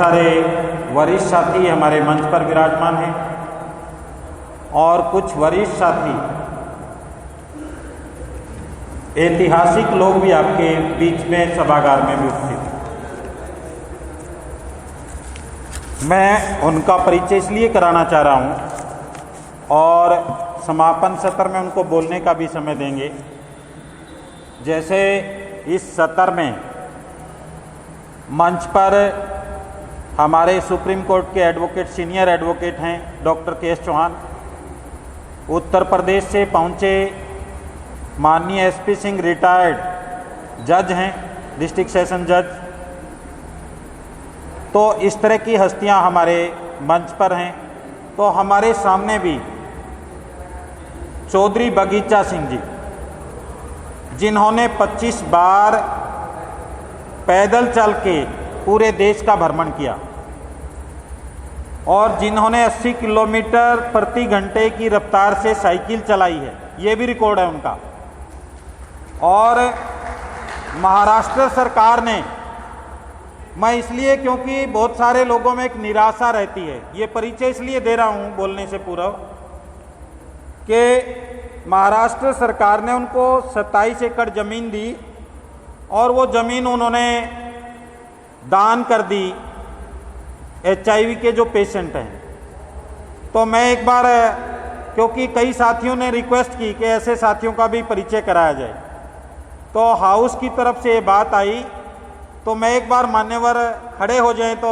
सारे वरिष्ठ साथी हमारे मंच पर विराजमान हैं और कुछ वरिष्ठ साथी ऐतिहासिक लोग भी आपके बीच में सभागार में भी उपस्थित हैं। मैं उनका परिचय इसलिए कराना चाह रहा हूं और समापन सत्र में उनको बोलने का भी समय देंगे। जैसे इस सत्र में मंच पर हमारे सुप्रीम कोर्ट के एडवोकेट, सीनियर एडवोकेट हैं डॉक्टर के.एस. चौहान, उत्तर प्रदेश से पहुंचे माननीय एस.पी. सिंह रिटायर्ड जज हैं, डिस्ट्रिक्ट सेशन जज। तो इस तरह की हस्तियां हमारे मंच पर हैं। तो हमारे सामने भी चौधरी बगीचा सिंह जी, जिन्होंने 25 बार पैदल चल के पूरे देश का भ्रमण किया और जिन्होंने 80 किलोमीटर प्रति घंटे की रफ्तार से साइकिल चलाई है, ये भी रिकॉर्ड है उनका। और महाराष्ट्र सरकार ने, मैं इसलिए क्योंकि बहुत सारे लोगों में एक निराशा रहती है, ये परिचय इसलिए दे रहा हूँ बोलने से पूर्व कि महाराष्ट्र सरकार ने उनको 27 एकड़ ज़मीन दी और वो ज़मीन उन्होंने दान कर दी HIV के जो पेशेंट हैं। तो मैं एक बार, क्योंकि कई साथियों ने रिक्वेस्ट की कि ऐसे साथियों का भी परिचय कराया जाए, तो हाउस की तरफ से ये बात आई, तो मैं एक बार मान्यवर खड़े हो जाएं तो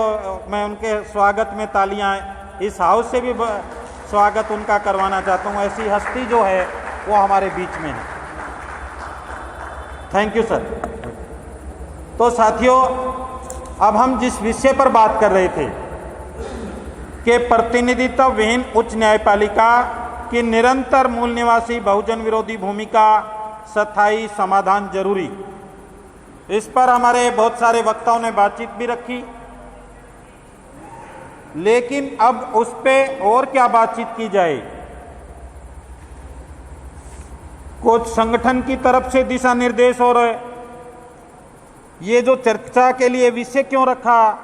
मैं उनके स्वागत में तालियां इस हाउस से भी स्वागत उनका करवाना चाहता हूं। ऐसी हस्ती जो है वो हमारे बीच में है। Thank you sir. तो साथियों, अब हम जिस विषय पर बात कर रहे थे कि प्रतिनिधित्व विहीन उच्च न्यायपालिका की निरंतर मूल निवासी बहुजन विरोधी भूमिका, स्थायी समाधान जरूरी, इस पर हमारे बहुत सारे वक्ताओं ने बातचीत भी रखी। लेकिन अब उस पे और क्या बातचीत की जाए। कुछ संगठन की तरफ से दिशा निर्देश और ये जो चर्चा के लिए विषय क्यों रखा,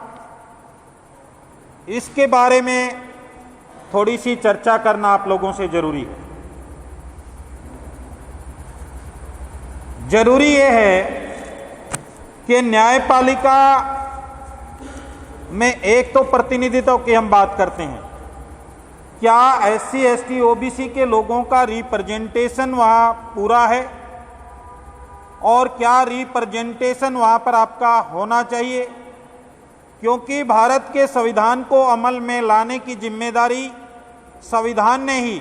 इसके बारे में थोड़ी सी चर्चा करना आप लोगों से जरूरी है। जरूरी ये है कि न्यायपालिका में एक तो प्रतिनिधित्व की हम बात करते हैं, क्या SC ST OBC के लोगों का रिप्रेजेंटेशन वहाँ पूरा है और क्या रिप्रेजेंटेशन वहाँ पर आपका होना चाहिए, क्योंकि भारत के संविधान को अमल में लाने की जिम्मेदारी संविधान ने ही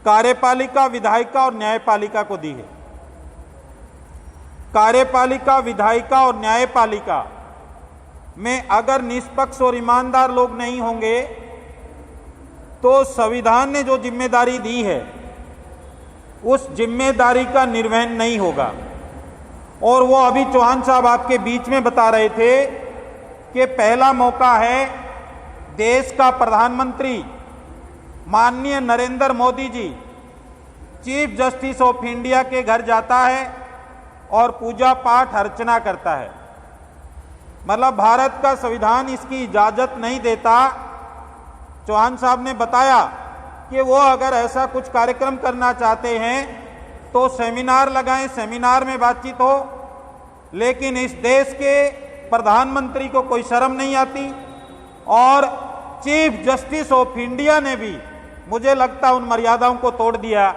कार्यपालिका, विधायिका और न्यायपालिका को दी है। कार्यपालिका, विधायिका और न्यायपालिका में अगर निष्पक्ष और ईमानदार लोग नहीं होंगे तो संविधान ने जो जिम्मेदारी दी है उस जिम्मेदारी का निर्वहन नहीं होगा। और वो अभी चौहान साहब आपके बीच में बता रहे थे कि पहला मौका है, देश का प्रधानमंत्री माननीय Narendra Modi ji chief justice of India के घर जाता है और पूजा पाठ अर्चना करता है। मतलब भारत का संविधान इसकी इजाज़त नहीं देता। चौहान साहब ने बताया कि वो अगर ऐसा कुछ कार्यक्रम करना चाहते हैं तो सेमिनार लगाएं, सेमिनार में बातचीत हो, लेकिन इस देश के प्रधानमंत्री को कोई शर्म नहीं आती। और चीफ जस्टिस ऑफ इंडिया ने भी, मुझे लगता उन मर्यादाओं को तोड़ दिया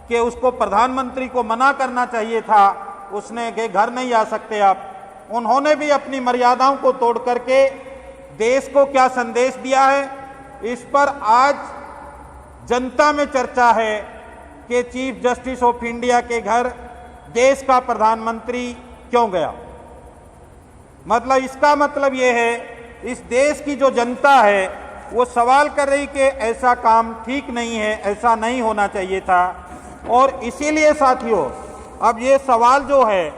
कि उसको प्रधानमंत्री को मना करना चाहिए था, उसने के घर नहीं आ सकते आप। उन्होंने भी अपनी मर्यादाओं को तोड़ करके देश को क्या संदेश दिया है, इस पर आज जनता में चर्चा है कि चीफ जस्टिस ऑफ इंडिया के घर देश का प्रधानमंत्री क्यों गया। मतलब इसका मतलब ये है, इस देश की जो जनता है वो सवाल कर रही कि ऐसा काम ठीक नहीं है, ऐसा नहीं होना चाहिए था। और इसीलिए साथियों, अब ये सवाल जो है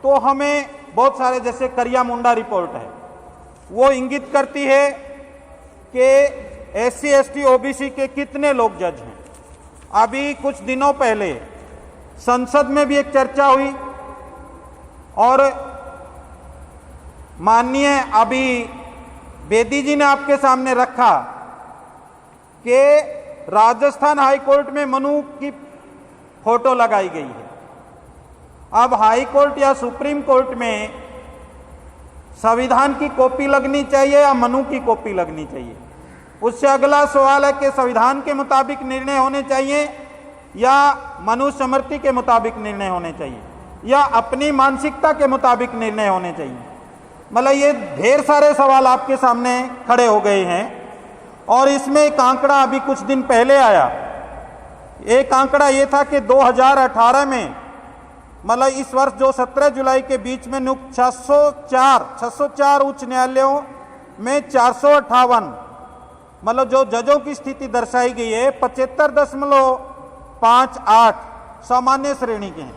तो हमें बहुत सारे, जैसे करिया मुंडा रिपोर्ट है, वो इंगित करती है कि SC ST OBC के कितने लोग जज हैं। अभी कुछ दिनों पहले संसद में भी एक चर्चा हुई और माननीय अभी बेदी जी ने आपके सामने रखा कि राजस्थान हाई कोर्ट में मनु की फोटो लगाई गई है। अब हाई कोर्ट या सुप्रीम कोर्ट में संविधान की कॉपी लगनी चाहिए या मनु की कॉपी लगनी चाहिए? उससे अगला सवाल है कि संविधान के मुताबिक निर्णय होने चाहिए या मनुस्मृति के मुताबिक निर्णय होने चाहिए या अपनी मानसिकता के मुताबिक निर्णय होने चाहिए? मतलब ये ढेर सारे सवाल आपके सामने खड़े हो गए हैं। और इसमें एक आंकड़ा अभी कुछ दिन पहले आया। एक आंकड़ा ये था कि 2018 में, मतलब इस वर्ष जो 17 जुलाई के बीच में नियुक्त 604 उच्च न्यायालयों में 458, मतलब जो जजों की स्थिति दर्शाई गई है 75.58 सामान्य श्रेणी के हैं।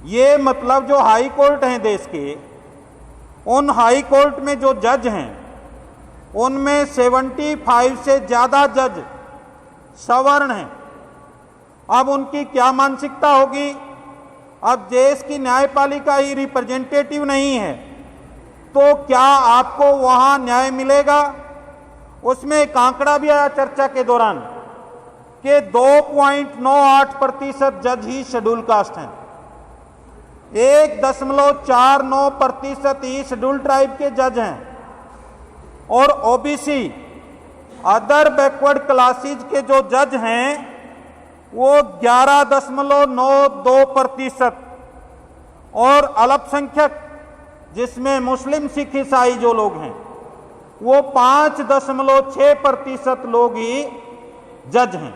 ये मतलब जो हाई कोर्ट हैं देश के, उन हाई कोर्ट में जो जज हैं उनमें 75 से ज्यादा जज सवर्ण हैं। अब उनकी क्या मानसिकता होगी? अब देश की न्यायपालिका ही रिप्रेजेंटेटिव नहीं है तो क्या आपको वहां न्याय मिलेगा? उसमें एक आंकड़ा भी आया चर्चा के दौरान कि 2.98% जज ही शेड्यूल कास्ट हैं, 1.49% ही शेड्यूल ट्राइब के जज हैं और ओबीसी अदर बैकवर्ड क्लासेज के जो जज हैं वो 11.92% और अल्पसंख्यक जिसमें मुस्लिम सिख ईसाई जो लोग हैं वो 5.6% लोग ही जज हैं।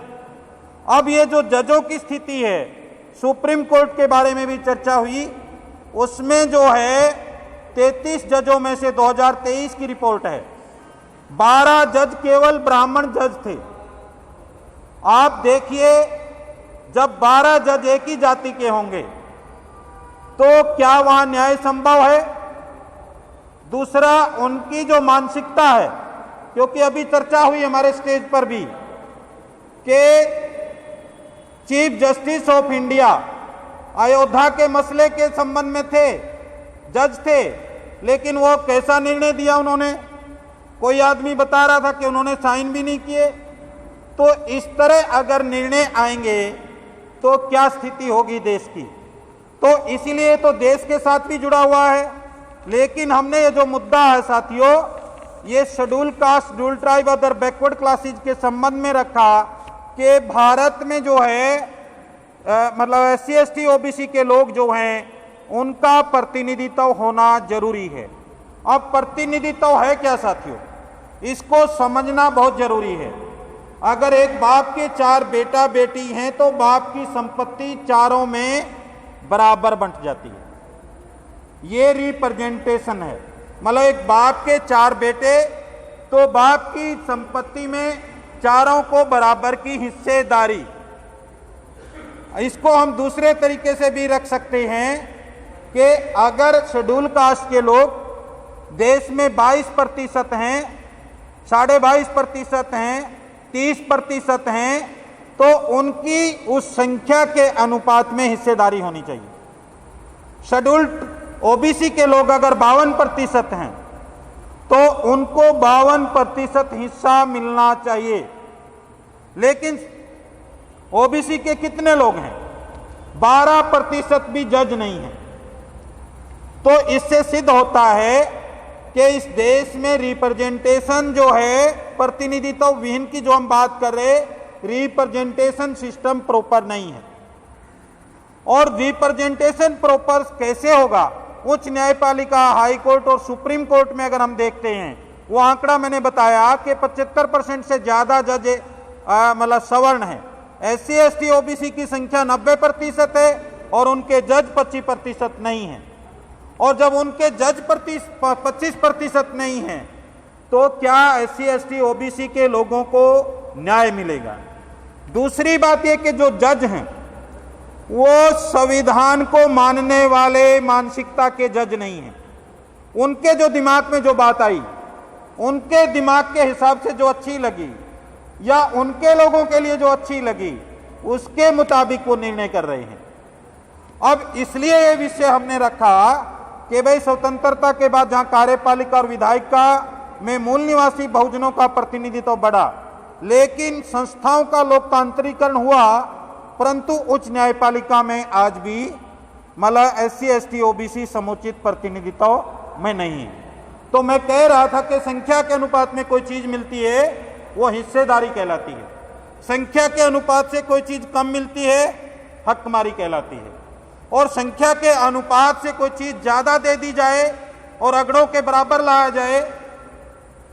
अब ये जो जजों की स्थिति है, सुप्रीम कोर्ट के बारे में भी चर्चा हुई, उसमें जो है 33 जजों में से 2023 की रिपोर्ट है 12 जज केवल ब्राह्मण जज थे। आप देखिए, जब 12 जज एक ही जाति के होंगे तो क्या वहां न्याय संभव है? दूसरा, उनकी जो मानसिकता है, क्योंकि अभी चर्चा हुई हमारे स्टेज पर भी कि chief justice of India Ayodhya के मसले के संबंध में थे, जज थे, लेकिन वो कैसा निर्णय दिया उन्होंने? कोई आदमी बता रहा था कि उन्होंने साइन भी नहीं किए। तो इस तरह अगर निर्णय आएंगे तो क्या स्थिति होगी देश की? तो इसीलिए तो देश के साथ भी जुड़ा हुआ है। लेकिन हमने ये जो मुद्दा है साथियों, ये schedule caste, schedule tribe, other backward classes के संबंध में रखा कि भारत में जो है मतलब SC ST OBC के लोग जो हैं उनका प्रतिनिधित्व होना जरूरी है। अब प्रतिनिधित्व है क्या साथियों, इसको समझना बहुत जरूरी है। अगर एक बाप के 4 बेटा बेटी हैं तो बाप की संपत्ति चारों में बराबर बंट जाती है। ये रिप्रेजेंटेशन है। मतलब एक बाप के 4 बेटे तो बाप की संपत्ति में चारों को बराबर की हिस्सेदारी। इसको हम दूसरे तरीके से भी रख सकते हैं कि अगर शेड्यूल कास्ट के लोग देश में 22% हैं, 22.5% हैं, 30% हैं, तो उनकी उस संख्या के अनुपात में हिस्सेदारी होनी चाहिए। शेड्यूल्ड OBC के लोग अगर 52% हैं तो उनको 52% हिस्सा मिलना चाहिए। लेकिन OBC के कितने लोग हैं? 12% भी जज नहीं है। तो इससे सिद्ध होता है कि इस देश में रिप्रेजेंटेशन जो है, प्रतिनिधित्व विहीन की जो हम बात कर रहे, रिप्रेजेंटेशन सिस्टम प्रॉपर नहीं है। और रिप्रेजेंटेशन प्रॉपर कैसे होगा? उच्च न्यायपालिका, हाई कोर्ट और सुप्रीम कोर्ट में अगर हम देखते हैं, वो आंकड़ा मैंने बताया कि 75% से ज्यादा जज मतलब सवर्ण है। SC ST OBC की संख्या 90% है और उनके जज 25% नहीं है। और जब उनके जज 25% नहीं है तो क्या SC ST OBC के लोगों को न्याय मिलेगा? दूसरी बात यह कि जो जज हैं वो संविधान को मानने वाले मानसिकता के जज नहीं हैं। उनके जो दिमाग में जो बात आई, उनके दिमाग के हिसाब से जो अच्छी लगी या उनके लोगों के लिए जो अच्छी लगी, उसके मुताबिक वो निर्णय कर रहे हैं। अब इसलिए ये विषय हमने रखा कि भाई स्वतंत्रता के बाद जहां कार्यपालिका और विधायिका में मूल निवासी बहुजनों का प्रतिनिधित्व बढ़ा, लेकिन संस्थाओं का लोकतांत्रिकरण हुआ, परंतु उच्च न्यायपालिका में आज भी मतलब SC ST OBC समुचित प्रतिनिधित्व में नहीं है। तो मैं कह रहा था कि संख्या के अनुपात में कोई चीज मिलती है वो हिस्सेदारी कहलाती है, संख्या के अनुपात से कोई चीज कम मिलती है हकमारी कहलाती है, और संख्या के अनुपात से कोई चीज ज्यादा दे दी जाए और अगड़ों के बराबर लाया जाए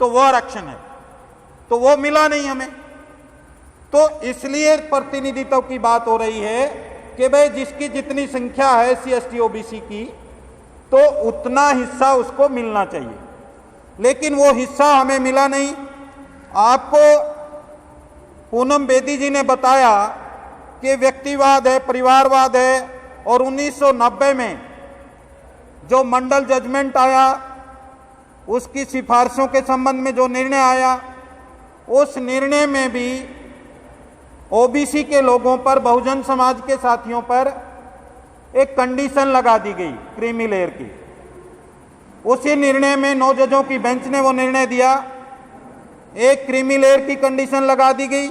तो वह आरक्षण है। तो वो मिला नहीं हमें, तो इसलिए प्रतिनिधित्व की बात हो रही है कि भाई जिसकी जितनी संख्या है SC ST OBC की तो उतना हिस्सा उसको मिलना चाहिए, लेकिन वो हिस्सा हमें मिला नहीं। आपको पूनम बेदी जी ने बताया कि व्यक्तिवाद है, परिवारवाद है, और 1990 में जो मंडल जजमेंट आया उसकी सिफारिशों के संबंध में जो निर्णय आया, उस निर्णय में भी OBC के लोगों पर, बहुजन समाज के साथियों पर एक कंडीशन लगा दी गई क्रीमी लेयर की। उसी निर्णय में 9 जजों की बेंच ने वो निर्णय दिया, एक क्रीमी लेयर की कंडीशन लगा दी गई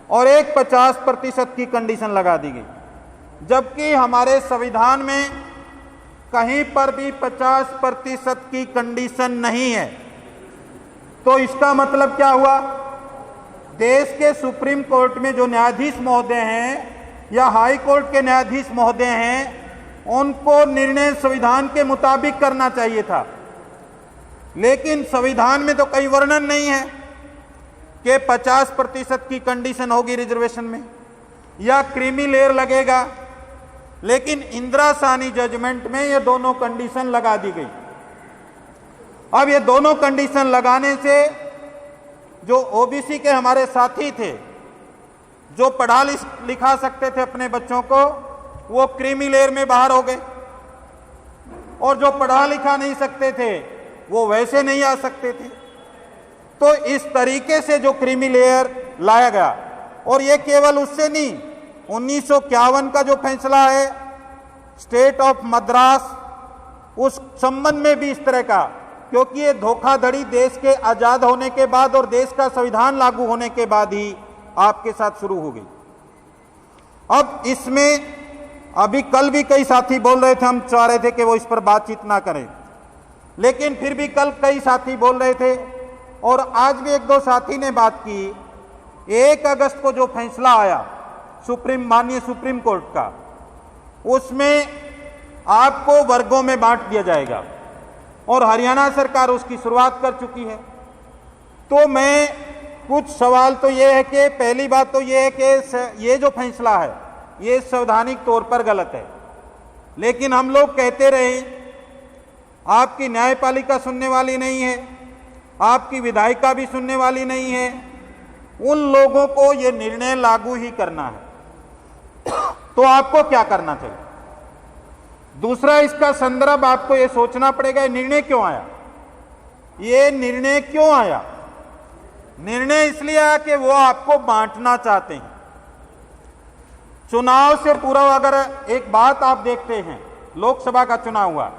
और एक 50% की कंडीशन लगा दी गई, जबकि हमारे संविधान में कहीं पर भी 50% की कंडीशन नहीं है। तो इसका मतलब क्या हुआ, देश के सुप्रीम कोर्ट में जो न्यायाधीश महोदय हैं या हाई कोर्ट के न्यायाधीश महोदय हैं, उनको निर्णय संविधान के मुताबिक करना चाहिए था, लेकिन संविधान में तो कई वर्णन नहीं है कि 50% की कंडीशन होगी रिजर्वेशन में या क्रीमी लेयर लगेगा, लेकिन इंदिरा साहनी जजमेंट में ये दोनों कंडीशन लगा दी गई। अब ये दोनों कंडीशन लगाने से जो OBC के हमारे साथी थे, जो पढ़ा लिखा सकते थे अपने बच्चों को, वो क्रीमी लेयर में बाहर हो गए, और जो पढ़ा लिखा नहीं सकते थे वो वैसे नहीं आ सकते थे। तो इस तरीके से जो क्रीमी लेयर लाया गया, और ये केवल उससे नहीं, 1951 का जो फैसला है स्टेट ऑफ मद्रास, उस संबंध में भी इस तरह का, क्योंकि ये धोखाधड़ी देश के आजाद होने के बाद और देश का संविधान लागू होने के बाद ही आपके साथ शुरू हो गई। अब इसमें अभी कल भी कई साथी बोल रहे थे, हम चाह रहे थे कि वो इस पर बातचीत ना करें, लेकिन फिर भी कल कई साथी बोल रहे थे और आज भी 1-2 साथी ने बात की। 1 अगस्त को जो फैसला आया माननीय सुप्रीम कोर्ट का, उसमें आपको वर्गों में बांट दिया जाएगा और हरियाणा सरकार उसकी शुरुआत कर चुकी है। तो मैं कुछ सवाल तो ये है कि पहली बात तो ये है कि ये जो फैसला है ये संवैधानिक तौर पर गलत है, लेकिन हम लोग कहते रहे आपकी न्यायपालिका सुनने वाली नहीं है, आपकी विधायिका भी सुनने वाली नहीं है, उन लोगों को ये निर्णय लागू ही करना है। तो आपको क्या करना चाहिए? दूसरा, इसका संदर्भ आपको ये सोचना पड़ेगा, निर्णय क्यों आया? ये निर्णय क्यों आया? निर्णय इसलिए आया कि वो आपको बांटना चाहते हैं। चुनाव से पूर्व अगर एक बात आप देखते हैं, लोकसभा का चुनाव हुआ,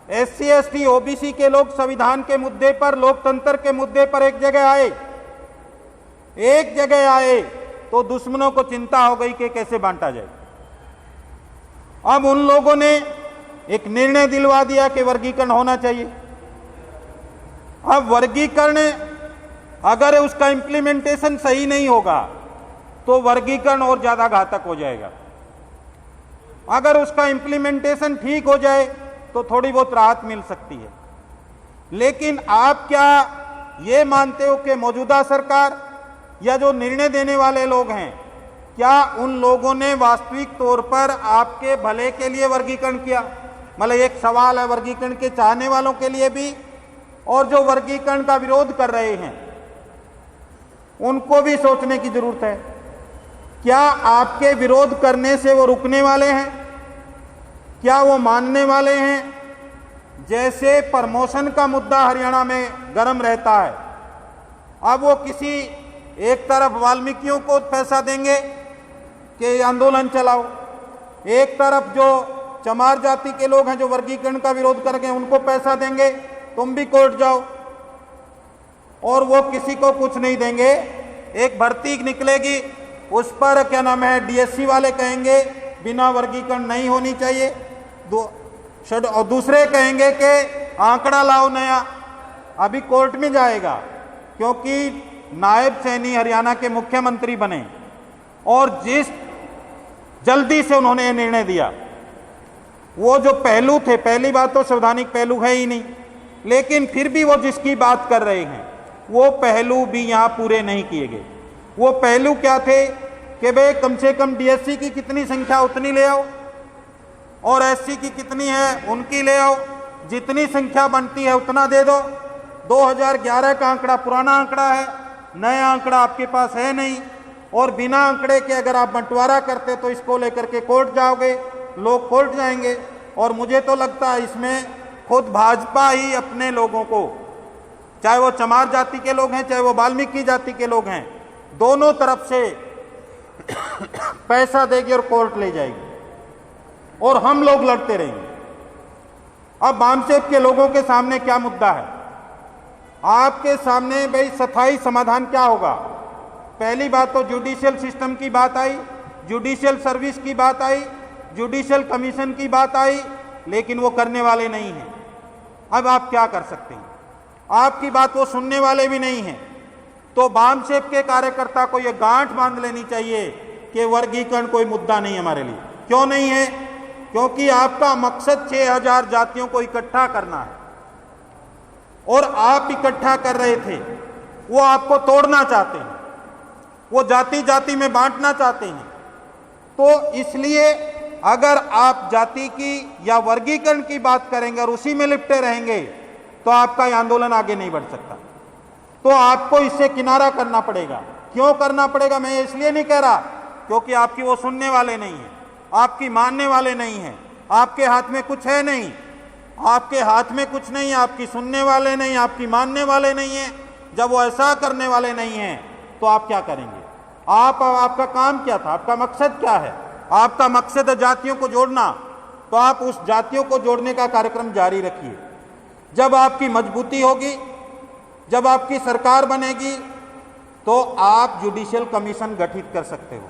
SC ST OBC के लोग संविधान के मुद्दे पर, लोकतंत्र के मुद्दे पर एक जगह आए तो दुश्मनों को चिंता हो गई कि कैसे बांटा जाए। अब उन लोगों ने एक निर्णय दिलवा दिया कि वर्गीकरण होना चाहिए। अब वर्गीकरण अगर उसका इंप्लीमेंटेशन सही नहीं होगा तो वर्गीकरण और ज्यादा घातक हो जाएगा। अगर उसका इंप्लीमेंटेशन ठीक हो जाए तो थोड़ी बहुत राहत मिल सकती है। लेकिन आप क्या ये मानते हो कि मौजूदा सरकार या जो निर्णय देने वाले लोग हैं, क्या उन लोगों ने वास्तविक तौर पर आपके भले के लिए वर्गीकरण किया? मतलब एक सवाल है वर्गीकरण के चाहने वालों के लिए भी, और जो वर्गीकरण का विरोध कर रहे हैं उनको भी सोचने की जरूरत है। क्या आपके विरोध करने से वो रुकने वाले हैं? क्या वो मानने वाले हैं? जैसे प्रमोशन का मुद्दा हरियाणा में गर्म रहता है, अब वो किसी एक तरफ वाल्मीकियों को पैसा देंगे कि आंदोलन चलाओ, एक तरफ जो चमार जाति के लोग हैं जो वर्गीकरण का विरोध करके उनको पैसा देंगे, तुम भी कोर्ट जाओ, और वो किसी को कुछ नहीं देंगे। एक भर्ती निकलेगी, उस पर क्या नाम है, डीएससी वाले कहेंगे बिना वर्गीकरण नहीं होनी चाहिए, और दूसरे कहेंगे कि आंकड़ा लाओ नया। अभी कोर्ट में जाएगा, क्योंकि नायब सैनी हरियाणा के मुख्यमंत्री बने और जिस जल्दी से उन्होंने ये निर्णय दिया, वो जो पहलू थे, पहली बात तो संवैधानिक पहलू है ही नहीं, लेकिन फिर भी वो जिसकी बात कर रहे हैं वो पहलू भी यहाँ पूरे नहीं किए गए। वो पहलू क्या थे कि भाई कम से कम डीएससी की कितनी संख्या उतनी ले आओ, और एससी की कितनी है उनकी ले आओ, जितनी संख्या बनती है उतना दे दो। 2011 का आंकड़ा पुराना आंकड़ा है, नया आंकड़ा आपके पास है नहीं, और बिना आंकड़े के अगर आप बंटवारा करते तो इसको लेकर के कोर्ट जाओगे, लोग कोर्ट जाएंगे। और मुझे तो लगता है इसमें खुद भाजपा ही अपने लोगों को, चाहे वो चमार जाति के लोग हैं चाहे वो वाल्मीकि जाति के लोग हैं, दोनों तरफ से पैसा देगी और कोर्ट ले जाएगी, और हम लोग लड़ते रहेंगे। अब बामसेब के लोगों के सामने क्या मुद्दा है? आपके सामने भाई स्थायी समाधान क्या होगा? पहली बात तो जुडिशियल सिस्टम की बात आई, जुडिशियल सर्विस की बात आई, जुडिशियल कमीशन की बात आई, लेकिन वो करने वाले नहीं हैं। अब आप क्या कर सकते हैं? आपकी बात वो सुनने वाले भी नहीं हैं। तो बामसेब के कार्यकर्ता को ये गांठ बांध लेनी चाहिए कि वर्गीकरण कोई मुद्दा नहीं हमारे लिए। क्यों नहीं है? क्योंकि आपका मकसद 6000 जातियों को इकट्ठा करना है, और आप इकट्ठा कर रहे थे, वो आपको तोड़ना चाहते हैं, वो जाति जाति में बांटना चाहते हैं। तो इसलिए अगर आप जाति की या वर्गीकरण की बात करेंगे और उसी में लिपटे रहेंगे तो आपका यह आंदोलन आगे नहीं बढ़ सकता। तो आपको इससे किनारा करना पड़ेगा। क्यों करना पड़ेगा? मैं इसलिए नहीं कह रहा क्योंकि आपकी वो सुनने वाले नहीं हैं, आपकी मानने वाले नहीं हैं, आपके हाथ में कुछ है नहीं, आपके हाथ में कुछ नहीं है, आपकी सुनने वाले नहीं, आपकी मानने वाले नहीं हैं। जब वो ऐसा करने वाले नहीं हैं तो आप क्या करेंगे? आपका काम क्या था? आपका मकसद क्या है? आपका मकसद है जातियों को जोड़ना, तो आप उस जातियों को जोड़ने का कार्यक्रम जारी रखिए। जब आपकी मजबूती होगी, जब आपकी सरकार बनेगी, तो आप जुडिशियल कमीशन गठित कर सकते हो,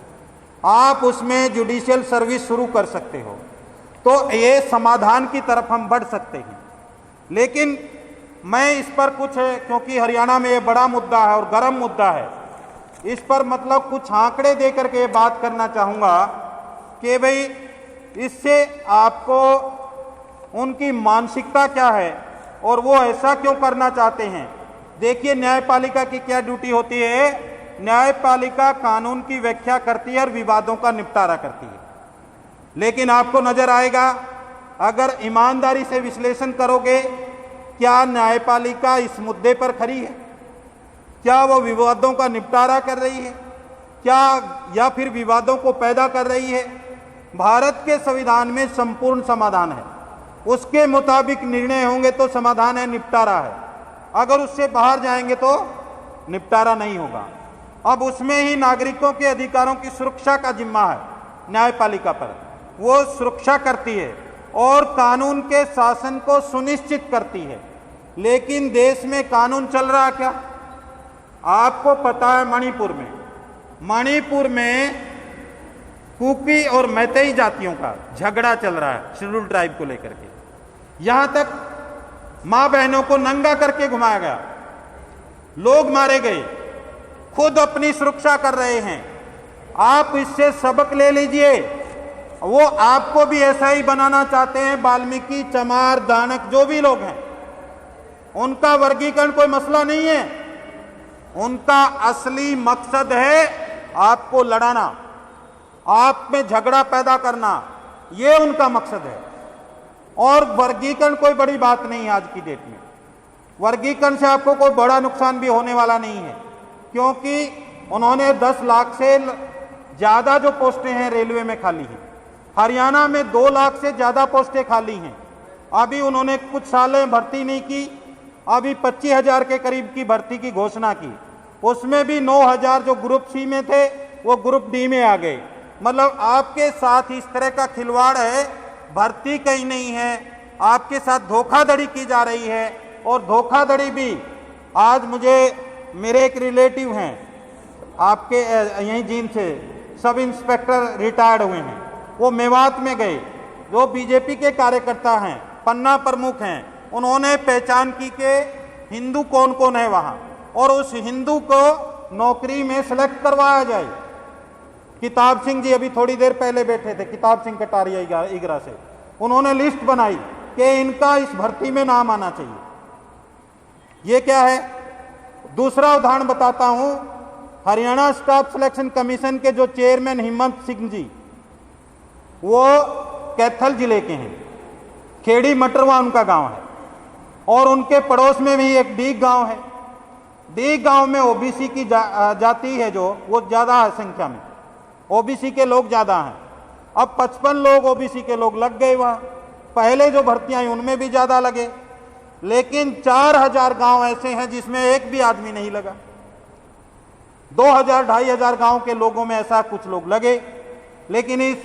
आप उसमें जुडिशियल सर्विस शुरू कर सकते हो, तो ये समाधान की तरफ हम बढ़ सकते हैं। लेकिन मैं इस पर कुछ, क्योंकि हरियाणा में ये बड़ा मुद्दा है और गर्म मुद्दा है, इस पर मतलब कुछ आंकड़े दे करके ये बात करना चाहूँगा कि भाई इससे आपको उनकी मानसिकता क्या है और वो ऐसा क्यों करना चाहते हैं। देखिए, न्यायपालिका की क्या ड्यूटी होती है? न्यायपालिका कानून की व्याख्या करती है और विवादों का निपटारा करती है। लेकिन आपको नजर आएगा, अगर ईमानदारी से विश्लेषण करोगे, क्या न्यायपालिका इस मुद्दे पर खड़ी है? क्या वो विवादों का निपटारा कर रही है? क्या या फिर विवादों को पैदा कर रही है? भारत के संविधान में संपूर्ण समाधान है, उसके मुताबिक निर्णय होंगे तो समाधान है, निपटारा है। अगर उससे बाहर जाएंगे तो निपटारा नहीं होगा। अब उसमें ही नागरिकों के अधिकारों की सुरक्षा का जिम्मा है न्यायपालिका पर, वो सुरक्षा करती है और कानून के शासन को सुनिश्चित करती है। लेकिन देश में कानून चल रहा क्या? आपको पता है, मणिपुर में कुकी और मैतेई जातियों का झगड़ा चल रहा है शेड्यूल ट्राइब को लेकर के। यहां तक मां बहनों को नंगा करके घुमाया गया, लोग मारे गए, खुद अपनी सुरक्षा कर रहे हैं। आप इससे सबक ले लीजिए। वो आपको भी ऐसा ही बनाना चाहते हैं। वाल्मीकि, चमार, दानक जो भी लोग हैं, उनका वर्गीकरण कोई मसला नहीं है, उनका असली मकसद है आपको लड़ाना, आप में झगड़ा पैदा करना, ये उनका मकसद है। और वर्गीकरण कोई बड़ी बात नहीं है आज की डेट में। वर्गीकरण से आपको कोई बड़ा नुकसान भी होने वाला नहीं है, क्योंकि उन्होंने 10 लाख से ज़्यादा जो पोस्टें हैं रेलवे में खाली हैं। हरियाणा में 2 लाख से ज़्यादा पोस्टें खाली हैं। अभी उन्होंने कुछ सालें भर्ती नहीं की, अभी 25,000 के करीब की भर्ती की घोषणा की। उसमें भी 9,000 जो ग्रुप सी में थे वो ग्रुप डी में आ गए। मतलब आपके साथ इस तरह का खिलवाड़ है भर्ती कहीं नहीं है, आपके साथ धोखाधड़ी की जा रही है। और धोखाधड़ी भी आज मुझे मेरे एक रिलेटिव हैं आपके यहीं जींद से, सब इंस्पेक्टर रिटायर्ड हुए हैं, वो मेवात में गए, जो बीजेपी के कार्यकर्ता हैं, पन्ना प्रमुख हैं, उन्होंने पहचान की कि हिंदू कौन कौन है वहाँ, और उस हिंदू को नौकरी में सेलेक्ट करवाया जाए। किताब सिंह जी अभी थोड़ी देर पहले बैठे थे, किताब सिंह कटारिया इगरा से, उन्होंने लिस्ट बनाई कि इनका इस भर्ती में नाम आना चाहिए। ये क्या है? दूसरा उदाहरण बताता हूं, हरियाणा स्टाफ सिलेक्शन कमीशन के जो चेयरमैन हिम्मत सिंह जी, वो कैथल जिले के हैं, खेड़ी मटरवा उनका गांव है, और उनके पड़ोस में भी एक डीग गांव है। डीग गांव में ओबीसी की जाति है जो, वो ज्यादा है संख्या में, ओबीसी के लोग ज्यादा हैं। अब 55 लोग ओबीसी के लोग लग गए वहां, पहले जो भर्तियां आई उनमें भी ज्यादा लगे, लेकिन 4000 गांव ऐसे हैं जिसमें एक भी आदमी नहीं लगा। 2000-2500 गांव के लोगों में ऐसा कुछ लोग लगे, लेकिन इस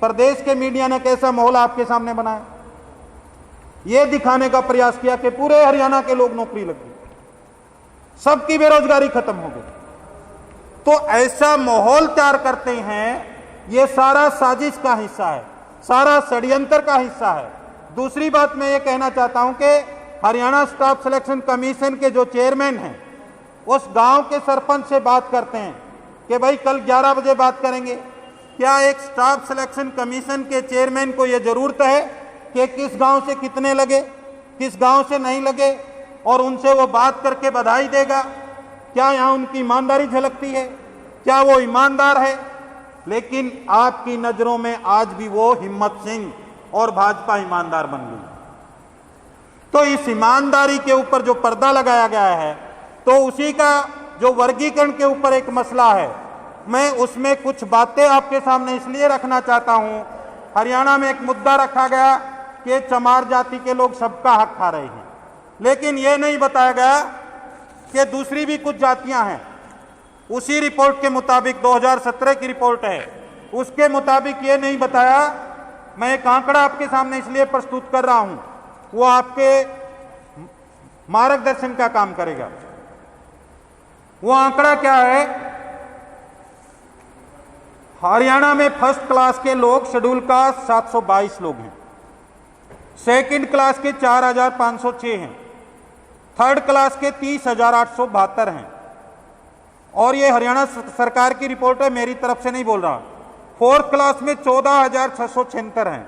प्रदेश के मीडिया ने कैसा माहौल आपके सामने बनाया, यह दिखाने का प्रयास किया कि पूरे हरियाणा के लोग नौकरी लग गई, सबकी बेरोजगारी खत्म हो गई। तो ऐसा माहौल तैयार करते हैं, यह सारा साजिश का हिस्सा है, सारा षड्यंत्र का हिस्सा है। दूसरी बात मैं ये कहना चाहता हूं कि हरियाणा स्टाफ सिलेक्शन कमीशन के जो चेयरमैन हैं, उस गांव के सरपंच से बात करते हैं कि भाई कल 11 बजे बात करेंगे। क्या एक स्टाफ सिलेक्शन कमीशन के चेयरमैन को यह जरूरत है कि किस गांव से कितने लगे, किस गांव से नहीं लगे, और उनसे वो बात करके बधाई देगा? क्या यहाँ उनकी ईमानदारी झलकती है? क्या वो ईमानदार है? लेकिन आपकी नजरों में आज भी वो हिम्मत सिंह और भाजपा ईमानदार बन गई। तो इस ईमानदारी के ऊपर जो पर्दा लगाया गया है, तो उसी का जो वर्गीकरण के ऊपर एक मसला है, मैं उसमें कुछ बातें आपके सामने इसलिए रखना चाहता हूं। हरियाणा में एक मुद्दा रखा गया कि चमार जाति के लोग सबका हक खा रहे हैं, लेकिन यह नहीं बताया गया कि दूसरी भी कुछ जातियां हैं। उसी रिपोर्ट के मुताबिक, 2017 की रिपोर्ट है, उसके मुताबिक ये नहीं बताया। मैं एक आंकड़ा आपके सामने इसलिए प्रस्तुत कर रहा हूं, वो आपके मार्गदर्शन का काम करेगा। वो आंकड़ा क्या है? हरियाणा में फर्स्ट क्लास के लोग शेड्यूल का 722 लोग हैं, सेकंड क्लास के 4506 हैं, थर्ड क्लास के 30,872 हैं, और ये हरियाणा सरकार की रिपोर्ट है, मेरी तरफ से नहीं बोल रहा। फोर्थ क्लास में 14,676 हैं।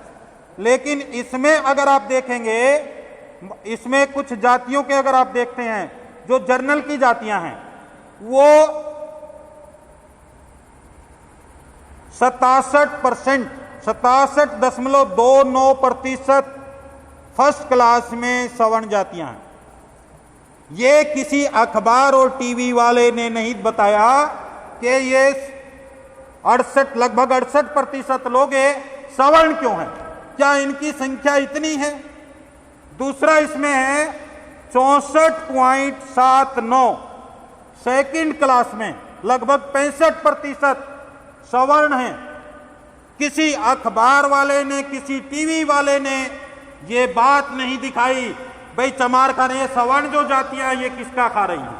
लेकिन इसमें अगर आप देखेंगे, इसमें कुछ जातियों के अगर आप देखते हैं, जो जर्नल की जातियां हैं, वो 67%, 67.29% फर्स्ट क्लास में सवर्ण जातियां हैं। ये किसी अखबार और टीवी वाले ने नहीं बताया कि ये 68, लगभग 68% लोग सवर्ण क्यों हैं, क्या इनकी संख्या इतनी है? दूसरा इसमें है 64.79, सेकंड क्लास में लगभग 65% सवर्ण हैं। किसी अखबार वाले ने, किसी टीवी वाले ने ये बात नहीं दिखाई, भाई चमार खा रही है, सवर्ण जो जातियां ये किसका खा रही हैं?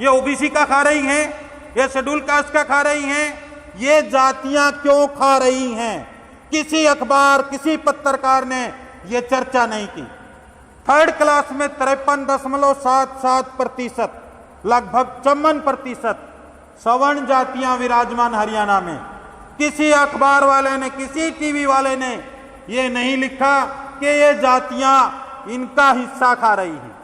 ये ओबीसी का खा रही हैं, ये शेड्यूल कास्ट का खा रही हैं? ये जातियां क्यों खा रही हैं? किसी अखबार, किसी पत्रकार ने ये चर्चा नहीं की। थर्ड क्लास में 53.77%, लगभग 54% सवर्ण जातियां विराजमान हरियाणा में। किसी अखबार वाले ने, किसी टीवी वाले ने ये नहीं लिखा कि ये जातियां इनका हिस्सा खा रही हैं।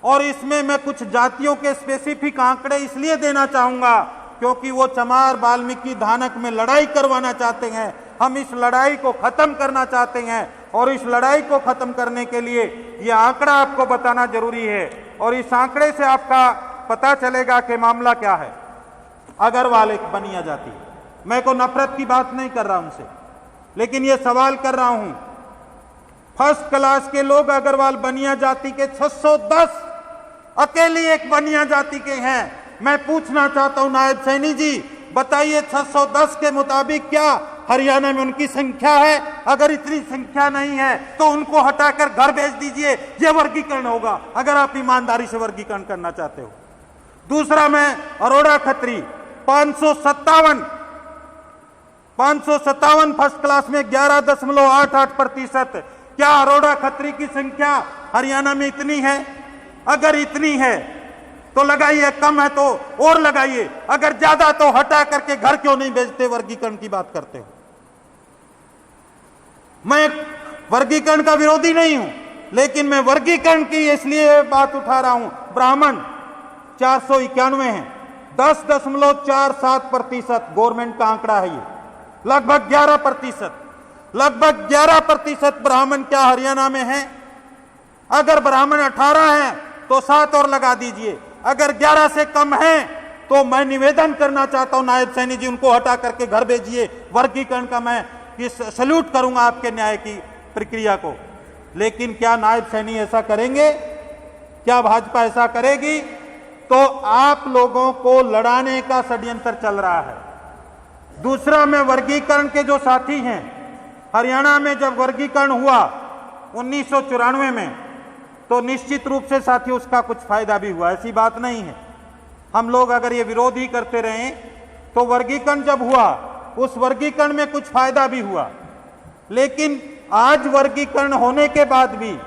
और इसमें मैं कुछ जातियों के स्पेसिफिक आंकड़े इसलिए देना चाहूंगा क्योंकि वो चमार, वाल्मीकि, धानक में लड़ाई करवाना चाहते हैं। हम इस लड़ाई को खत्म करना चाहते हैं, और इस लड़ाई को खत्म करने के लिए ये आंकड़ा आपको बताना जरूरी है, और इस आंकड़े से आपका पता चलेगा कि मामला क्या है। अग्रवाल एक बनिया जाति, मैं को नफरत की बात नहीं कर रहा उनसे, लेकिन ये सवाल कर रहा हूं, फर्स्ट क्लास के लोग अग्रवाल बनिया जाति के 610 अकेली एक बनिया जाति के हैं। मैं पूछना चाहता हूं नायब सैनी जी, बताइए 610 के मुताबिक क्या हरियाणा में उनकी संख्या है, अगर इतनी संख्या नहीं है तो उनको हटाकर घर भेज दीजिए, ये वर्गीकरण होगा अगर आप ईमानदारी से वर्गीकरण करना चाहते हो। दूसरा, मैं अरोड़ा खत्री 557 फर्स्ट क्लास में 11.88%। क्या अरोड़ा खत्री की संख्या हरियाणा में इतनी है? अगर इतनी है तो लगाइए, कम है तो और लगाइए, अगर ज्यादा तो हटा करके घर क्यों नहीं भेजते? वर्गीकरण की बात करते हो। मैं वर्गीकरण का विरोधी नहीं हूं, लेकिन मैं वर्गीकरण की इसलिए बात उठा रहा हूं। ब्राह्मण 491 है, 10.47% गवर्नमेंट का आंकड़ा है, ये लगभग 11% ब्राह्मण क्या हरियाणा में है? अगर ब्राह्मण 18 है तो 7 और लगा दीजिए, अगर 11 से कम है तो मैं निवेदन करना चाहता हूं नायब सैनी जी, उनको हटा करके घर भेजिए। वर्गीकरण का मैं सैल्यूट करूंगा आपके न्याय की प्रक्रिया को, लेकिन क्या नायब सैनी ऐसा करेंगे? क्या भाजपा ऐसा करेगी? तो आप लोगों को लड़ाने का षड्यंत्र चल रहा है। दूसरा, मैं वर्गीकरण के जो साथी हैं, हरियाणा में जब वर्गीकरण हुआ 1994 में, तो निश्चित रूप से साथियों उसका कुछ फायदा भी हुआ, ऐसी बात नहीं है। हम लोग अगर ये विरोध ही करते रहे तो वर्गीकरण जब हुआ उस वर्गीकरण में कुछ फायदा भी हुआ, लेकिन आज वर्गीकरण होने के बाद भी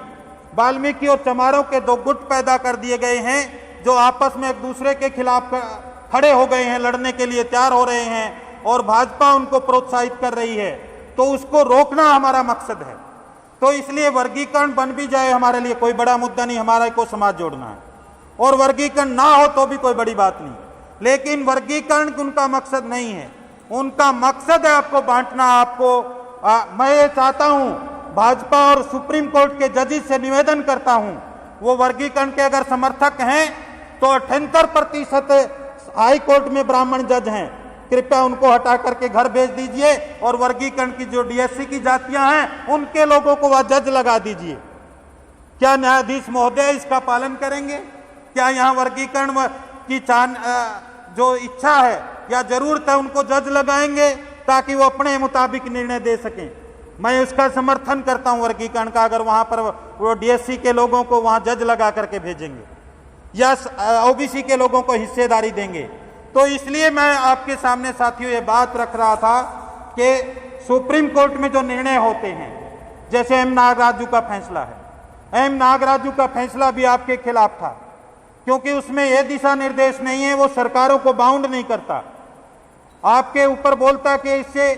वाल्मीकि और चमारों के दो गुट पैदा कर दिए गए हैं जो आपस में एक दूसरे के खिलाफ खड़े हो गए हैं, लड़ने के लिए तैयार हो रहे हैं और भाजपा उनको प्रोत्साहित कर रही है, तो उसको रोकना हमारा मकसद है। तो इसलिए वर्गीकरण बन भी जाए हमारे लिए कोई बड़ा मुद्दा नहीं, हमारा को समाज जोड़ना है, और वर्गीकरण ना हो तो भी कोई बड़ी बात नहीं, लेकिन वर्गीकरण उनका मकसद नहीं है। उनका मकसद है आपको बांटना। मैं ये चाहता हूं, भाजपा और सुप्रीम कोर्ट के जजेस से निवेदन करता हूं, वो वर्गीकरण के अगर समर्थक हैं तो 78% हाई कोर्ट में ब्राह्मण जज हैं, कृपया उनको हटा करके घर भेज दीजिए और वर्गीकरण की जो डीएससी की जातियां हैं उनके लोगों को वह जज लगा दीजिए। क्या न्यायाधीश महोदय इसका पालन करेंगे? क्या यहां वर्गीकरण की जो इच्छा है या जरूरत है उनको जज लगाएंगे ताकि वो अपने मुताबिक निर्णय दे सकें? मैं उसका समर्थन करता हूं वर्गीकरण का, अगर वहां पर वो डीएससी के लोगों को वहां जज लगा करके भेजेंगे या ओबीसी के लोगों को हिस्सेदारी देंगे। तो इसलिए मैं आपके सामने साथियों ये बात रख रहा था कि सुप्रीम कोर्ट में जो निर्णय होते हैं, जैसे एम नागराजू का फैसला है, एम नागराजू का फैसला भी आपके खिलाफ था, क्योंकि उसमें यह दिशा निर्देश नहीं है, वो सरकारों को बाउंड नहीं करता, आपके ऊपर बोलता कि इससे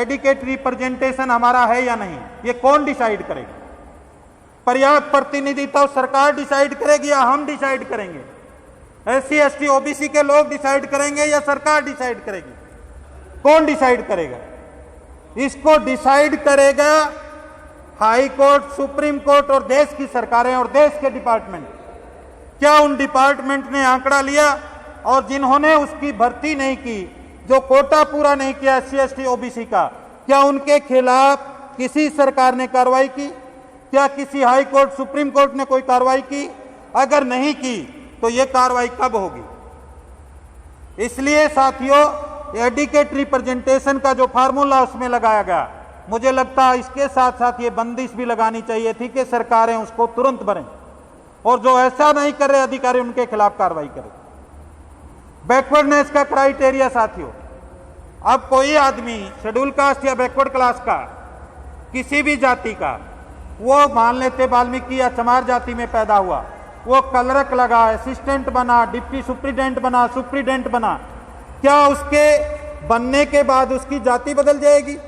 एडिकेट रिप्रेजेंटेशन हमारा है या नहीं, ये कौन डिसाइड करेगा? पर्याप्त प्रतिनिधित्व सरकार डिसाइड करेगी या हम डिसाइड करेंगे? एससी एसटी ओबीसी के लोग डिसाइड करेंगे या सरकार डिसाइड करेगी? कौन डिसाइड करेगा? इसको डिसाइड करेगा हाई कोर्ट, सुप्रीम कोर्ट और देश की सरकारें और देश के डिपार्टमेंट। क्या उन डिपार्टमेंट ने आंकड़ा लिया और जिन्होंने उसकी भर्ती नहीं की, जो कोटा पूरा नहीं किया एससी एसटी ओबीसी का, क्या उनके खिलाफ किसी सरकार ने कार्रवाई की? क्या किसी हाई कोर्ट, सुप्रीम कोर्ट ने कोई कार्रवाई की? अगर नहीं की तो यह कार्रवाई कब होगी? इसलिए साथियों एडिकेट रिप्रेजेंटेशन का जो फार्मूला उसमें लगाया गया, मुझे लगता है इसके साथ साथ ये बंदिश भी लगानी चाहिए थी कि सरकारें उसको तुरंत भरें और जो ऐसा नहीं कर रहे अधिकारी उनके खिलाफ कार्रवाई करें। बैकवर्डनेस का क्राइटेरिया साथियों, अब कोई आदमी शेड्यूल कास्ट या बैकवर्ड क्लास का किसी भी जाति का, वो मान लेते वाल्मीकि या चमार जाति में पैदा हुआ, वो कलरक लगा, असिस्टेंट बना, डिप्टी सुप्रिटेंडेंट बना, सुप्रिटेंडेंट बना, क्या उसके बनने के बाद उसकी जाति बदल जाएगी?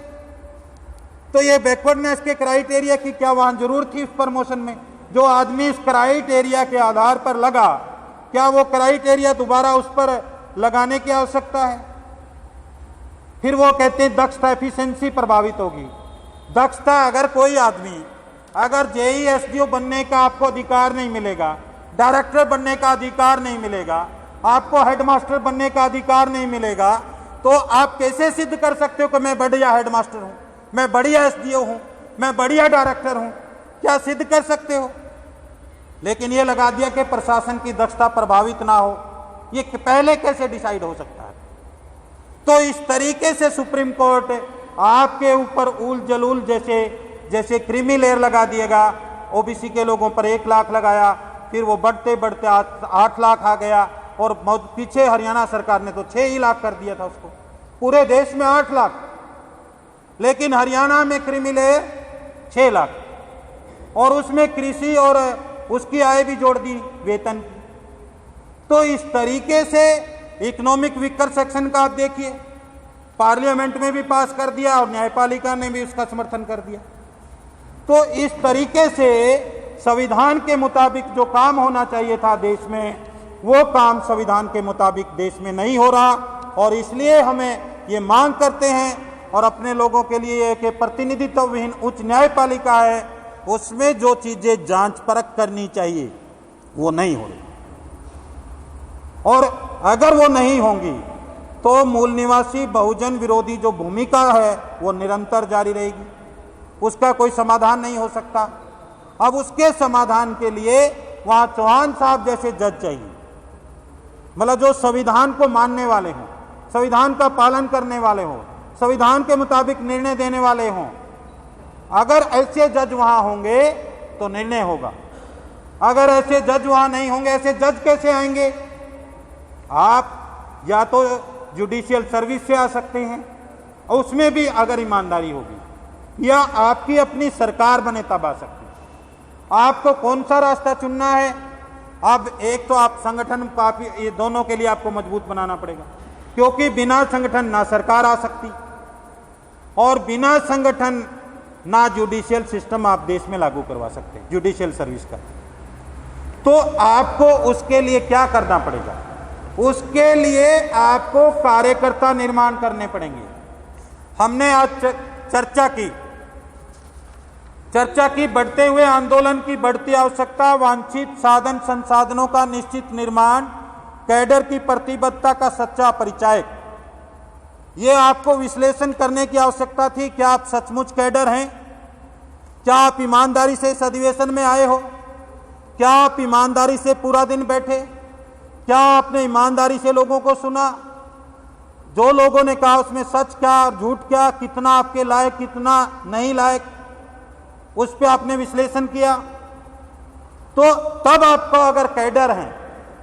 तो ये बैकवर्डनेस के क्राइटेरिया की क्या वहां जरूरत थी उस प्रमोशन में? जो आदमी इस क्राइटेरिया के आधार पर लगा, क्या वो क्राइटेरिया दोबारा उस पर लगाने की आवश्यकता है? फिर वो कहते हैं दक्षता, एफिशिएंसी प्रभावित होगी। दक्षता, अगर कोई आदमी अगर जेई एसडीओ बनने का आपको अधिकार नहीं मिलेगा, डायरेक्टर बनने का अधिकार नहीं मिलेगा, आपको हेडमास्टर बनने का अधिकार नहीं मिलेगा, तो आप कैसे सिद्ध कर सकते हो कि मैं बढ़िया हेडमास्टर हूं, मैं बढ़िया एसडीओ हूं, मैं बढ़िया डायरेक्टर हूं? क्या सिद्ध कर सकते हो? लेकिन ये लगा दिया कि प्रशासन की दक्षता प्रभावित ना हो, ये पहले कैसे डिसाइड हो सकता है? तो इस तरीके से सुप्रीम कोर्ट आपके ऊपर उल जलूल जैसे क्रीमी लेयर लगा दिएगा। ओबीसी के लोगों पर 1 लाख लगाया, फिर वो बढ़ते बढ़ते 8 लाख आ गया, और पीछे हरियाणा सरकार ने तो 6 ही लाख कर दिया था उसको। पूरे देश में 8 लाख, लेकिन हरियाणा में क्रीमी लेयर 6 लाख, और उसमें कृषि और उसकी आय भी जोड़ दी वेतन की। तो इस तरीके से इकोनॉमिक वीकर सेक्शन का आप देखिए, पार्लियामेंट में भी पास कर दिया और न्यायपालिका ने भी उसका समर्थन कर दिया। तो इस तरीके से संविधान के मुताबिक जो काम होना चाहिए था देश में, वो काम संविधान के मुताबिक देश में नहीं हो रहा, और इसलिए हमें ये मांग करते हैं और अपने लोगों के लिए कि प्रतिनिधित्व विहीन उच्च न्यायपालिका है, उसमें जो चीजें जांच परख करनी चाहिए वो नहीं हो रही, और अगर वो नहीं होंगी तो मूल निवासी बहुजन विरोधी जो भूमिका है वो निरंतर जारी रहेगी, उसका कोई समाधान नहीं हो सकता। अब उसके समाधान के लिए वहां चौहान साहब जैसे जज चाहिए, मतलब जो संविधान को मानने वाले हों, संविधान का पालन करने वाले हों, संविधान के मुताबिक निर्णय देने वाले हों। अगर ऐसे जज वहां होंगे तो निर्णय होगा, अगर ऐसे जज वहां नहीं होंगे, ऐसे जज कैसे आएंगे? आप या तो जुडिशियल सर्विस से आ सकते हैं, और उसमें भी अगर ईमानदारी होगी, या आपकी अपनी सरकार बने तब आ सकती है। आपको कौन सा रास्ता चुनना है? अब एक तो आप संगठन काफी, ये दोनों के लिए आपको मजबूत बनाना पड़ेगा, क्योंकि बिना संगठन ना सरकार आ सकती, और बिना संगठन ना जुडिशियल सिस्टम आप देश में लागू करवा सकते हैं, जुडिशियल सर्विस का। तो आपको उसके लिए क्या करना पड़ेगा? उसके लिए आपको कार्यकर्ता निर्माण करने पड़ेंगे। हमने आज चर्चा की बढ़ते हुए आंदोलन की बढ़ती आवश्यकता, वांछित साधन संसाधनों का निश्चित निर्माण, कैडर की प्रतिबद्धता का सच्चा परिचायक। ये आपको विश्लेषण करने की आवश्यकता थी। क्या आप सचमुच कैडर हैं? क्या आप ईमानदारी से इस अधिवेशन में आए हो? क्या आप ईमानदारी से पूरा दिन बैठे? क्या आपने ईमानदारी से लोगों को सुना? जो लोगों ने कहा उसमें सच क्या और झूठ क्या, कितना आपके लायक, कितना नहीं लायक, उस पर आपने विश्लेषण किया। तो तब आपको अगर कैडर हैं,